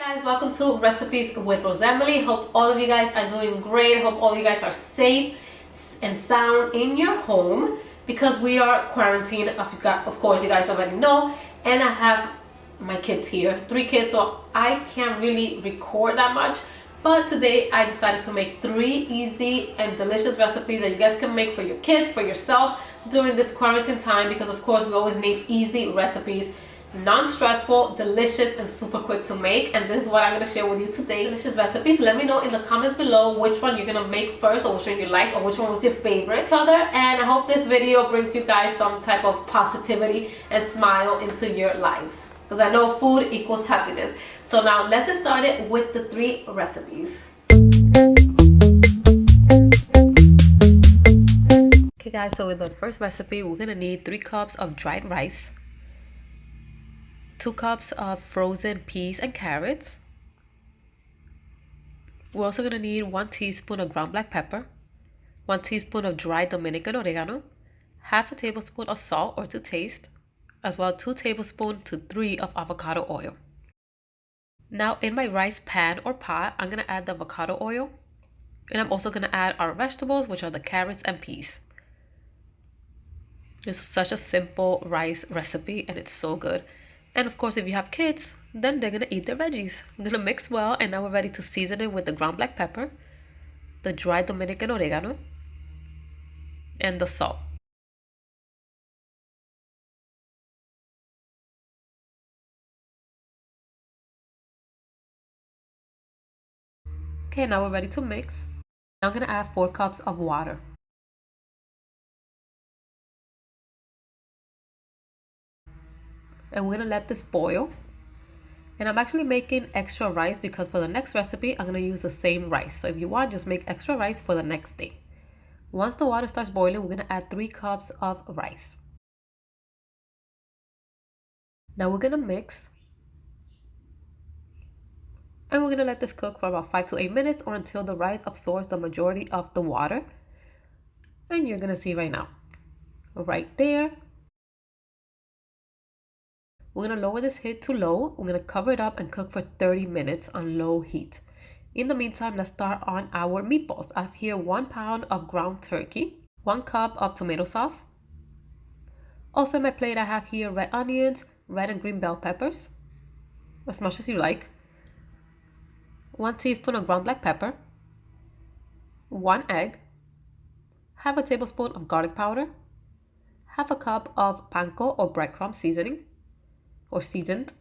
Guys, welcome to Recipes with Ros Emely. Hope all of you guys are doing great. Hope all of you guys are safe and sound in your home because we are quarantined. Of course, you guys already know. And I have my kids here, 3 kids, so I can't really record that much. But today I decided to make 3 easy and delicious recipes that you guys can make for your kids, for yourself during this quarantine time, because of course we always need easy recipes, non-stressful, delicious, and super quick to make. And this is what I'm going to share with you today. Delicious recipes. Let me know in the comments below which one you're going to make first, or which one you liked, or which one was your favorite color. And I hope this video brings you guys some type of positivity and smile into your lives, because I know food equals happiness. So now let's get started with the 3 recipes. Okay guys, so with the first recipe, we're going to need 3 cups of dried rice, 2 cups of frozen peas and carrots. We're also going to need 1 teaspoon of ground black pepper, 1 teaspoon of dried Dominican oregano, half a tablespoon of salt or to taste, as well as 2 tablespoons to 3 of avocado oil. Now in my rice pan or pot, I'm going to add the avocado oil, and I'm also going to add our vegetables, which are the carrots and peas. This is such a simple rice recipe and it's so good. And of course, if you have kids, then they're going to eat their veggies. I'm going to mix well, and now we're ready to season it with the ground black pepper, the dried Dominican oregano, and the salt. Okay, now we're ready to mix. Now I'm going to add 4 cups of water. And we're going to let this boil. And I'm actually making extra rice because for the next recipe, I'm going to use the same rice. So if you want, just make extra rice for the next day. Once the water starts boiling, we're going to add 3 cups of rice. Now we're going to mix. And we're going to let this cook for about 5 to 8 minutes, or until the rice absorbs the majority of the water. And you're going to see right now. Right there. We're going to lower this heat to low. We're going to cover it up and cook for 30 minutes on low heat. In the meantime, let's start on our meatballs. I have here 1 pound of ground turkey, 1 cup of tomato sauce. Also on my plate, I have here red onions, red and green bell peppers, as much as you like, 1 teaspoon of ground black pepper, 1 egg, half a tablespoon of garlic powder, half a cup of panko or breadcrumb seasoning, or seasoned.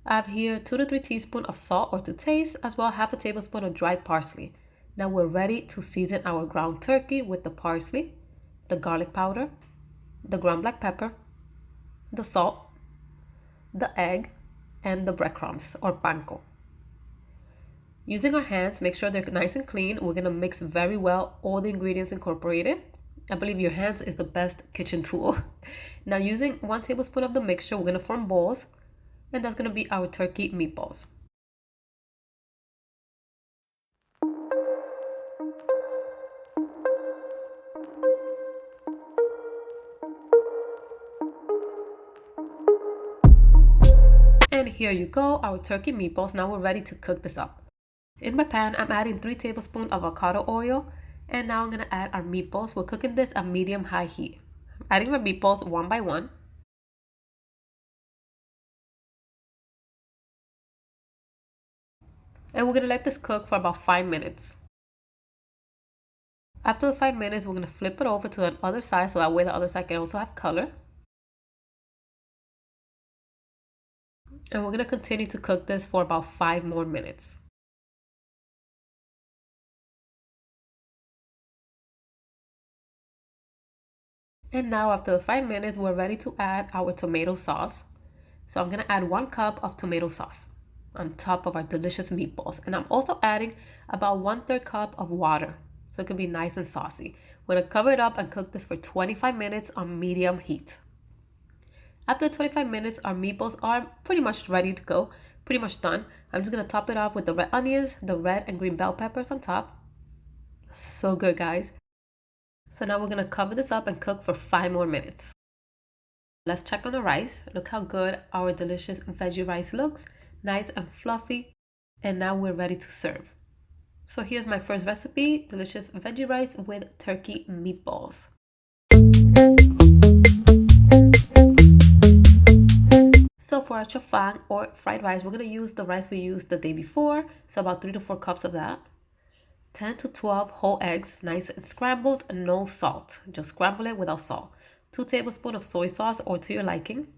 I have here 2 to 3 teaspoons of salt or to taste, as well as half a tablespoon of dried parsley. Now we're ready to season our ground turkey with the parsley, the garlic powder, the ground black pepper, the salt, the egg, and the breadcrumbs or panko. Using our hands, make sure they're nice and clean. We're going to mix very well all the ingredients incorporated. I believe your hands is the best kitchen tool. Now using 1 tablespoon of the mixture, we're going to form balls, and that's going to be our turkey meatballs. And here you go, our turkey meatballs. Now we're ready to cook this up. In my pan, I'm adding 3 tablespoons of avocado oil. And now I'm going to add our meatballs. We're cooking this at medium-high heat. I'm adding my meatballs one by one. And we're going to let this cook for about 5 minutes. After the 5 minutes, we're going to flip it over to the other side, so that way the other side can also have color. And we're going to continue to cook this for about 5 more minutes. And now after the 5 minutes, we're ready to add our tomato sauce. So I'm going to add 1 cup of tomato sauce on top of our delicious meatballs. And I'm also adding about 1/3 cup of water, so it can be nice and saucy. We're going to cover it up and cook this for 25 minutes on medium heat. After 25 minutes, our meatballs are pretty much ready to go, pretty much done. I'm just going to top it off with the red onions, the red and green bell peppers on top. So good, guys. So now we're going to cover this up and cook for 5 more minutes. Let's check on the rice. Look how good our delicious veggie rice looks. nice and fluffy. And now we're ready to serve. So here's my first recipe, delicious veggie rice with turkey meatballs. So for our chofan or fried rice, we're going to use the rice we used the day before. So about 3 to 4 cups of that. 10 to 12 whole eggs, nice and scrambled, no salt. Just scramble it without salt. 2 tablespoons of soy sauce or to your liking.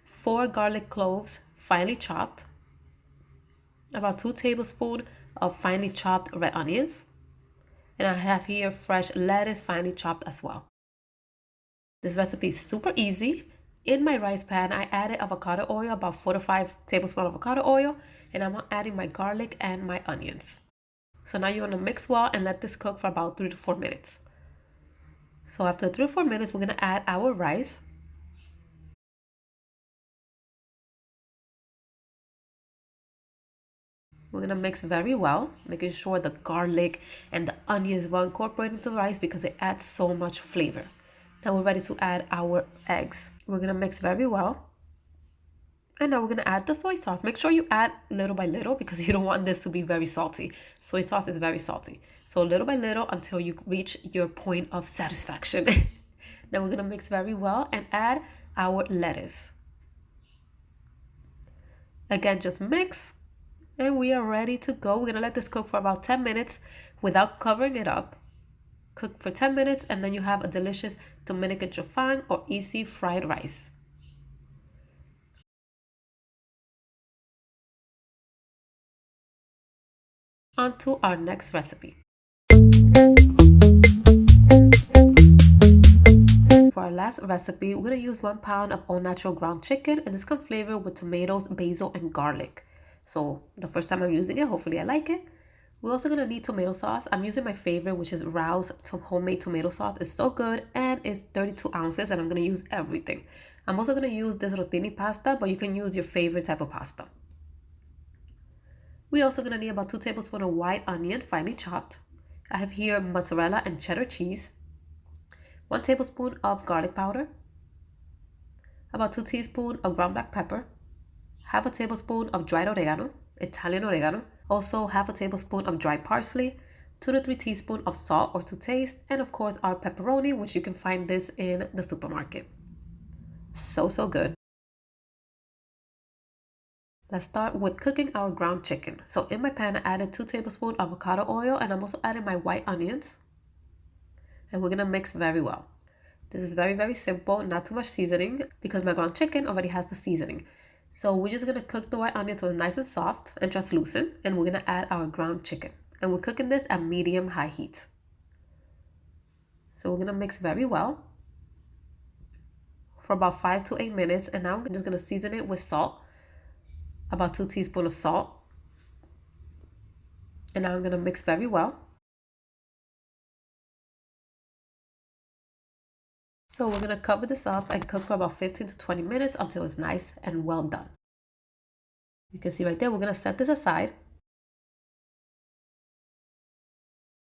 4 garlic cloves, finely chopped. About 2 tablespoons of finely chopped red onions. And I have here fresh lettuce, finely chopped as well. This recipe is super easy. In my rice pan, I added avocado oil, about 4 to 5 tablespoons of avocado oil, and I'm adding my garlic and my onions. So now you want to mix well and let this cook for about 3 to 4 minutes. So after 3 to 4 minutes, we're going to add our rice. We're going to mix very well, making sure the garlic and the onions well incorporated into the rice because it adds so much flavor. Now we're ready to add our eggs. We're going to mix very well. And now we're going to add the soy sauce. Make sure you add little by little because you don't want this to be very salty. Soy sauce is very salty. So little by little until you reach your point of satisfaction. Now we're going to mix very well and add our lettuce. Again, just mix and we are ready to go. We're going to let this cook for about 10 minutes without covering it up. Cook for 10 minutes and then you have a delicious Dominican chofan or easy fried rice. On to our next recipe. For our last recipe, we're going to use 1 pound of all natural ground chicken, and this comes flavored with tomatoes, basil, and garlic. So the first time I'm using it, hopefully I like it. We're also going to need tomato sauce. I'm using my favorite, which is Ros homemade tomato sauce. It's so good and it's 32 ounces and I'm going to use everything. I'm also going to use this rotini pasta, but you can use your favorite type of pasta. We're also going to need about 2 tablespoons of white onion, finely chopped. I have here mozzarella and cheddar cheese. 1 tablespoon of garlic powder. About 2 teaspoons of ground black pepper. Half a tablespoon of dried oregano, Italian oregano. Also half a tablespoon of dried parsley. 2 to 3 teaspoons of salt or to taste. And of course our pepperoni, which you can find this in the supermarket. So good. Let's start with cooking our ground chicken. So in my pan, I added 2 tablespoons of avocado oil and I'm also adding my white onions. And we're gonna mix very well. This is very simple, not too much seasoning because my ground chicken already has the seasoning. So we're just gonna cook the white onion till it's nice and soft and translucent, and we're gonna add our ground chicken. And we're cooking this at medium-high heat. So we're gonna mix very well for about 5 to 8 minutes, and now I'm just gonna season it with salt, about 2 teaspoons of salt. And now I'm gonna mix very well. So we're gonna cover this up and cook for about 15 to 20 minutes until it's nice and well done. You can see right there, we're gonna set this aside.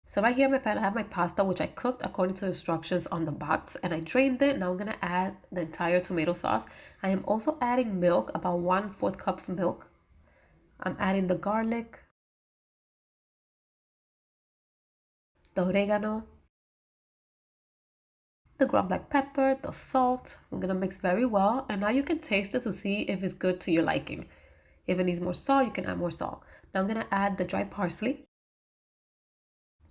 So right here in my pan, I have my pasta, which I cooked according to instructions on the box, and I drained it. Now I'm gonna add the entire tomato sauce. I am also adding milk, about 1/4 cup of milk. I'm adding the garlic, the oregano, the ground black pepper, the salt. We're gonna mix very well, and now you can taste it to see if it's good to your liking. If it needs more salt, you can add more salt. Now I'm gonna add the dried parsley.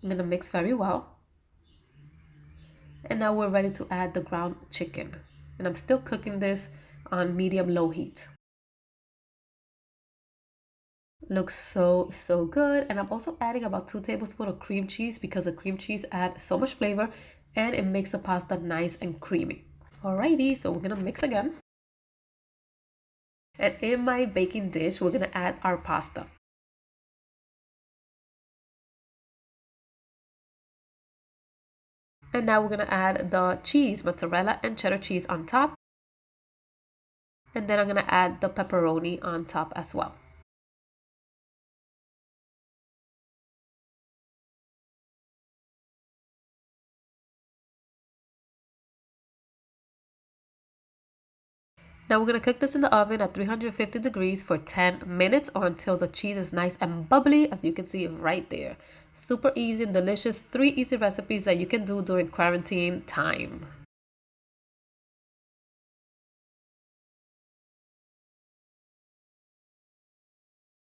I'm gonna mix very well. And now we're ready to add the ground chicken. And I'm still cooking this on medium-low heat. Looks so good. And I'm also adding about 2 tablespoons of cream cheese because the cream cheese adds so much flavor and it makes the pasta nice and creamy. Alrighty, so we're gonna mix again. And in my baking dish, we're gonna add our pasta. And now we're gonna add the cheese, mozzarella and cheddar cheese on top. And then I'm gonna add the pepperoni on top as well. Now we're going to cook this in the oven at 350 degrees for 10 minutes or until the cheese is nice and bubbly, as you can see right there. Super easy and delicious. 3 easy recipes that you can do during quarantine time.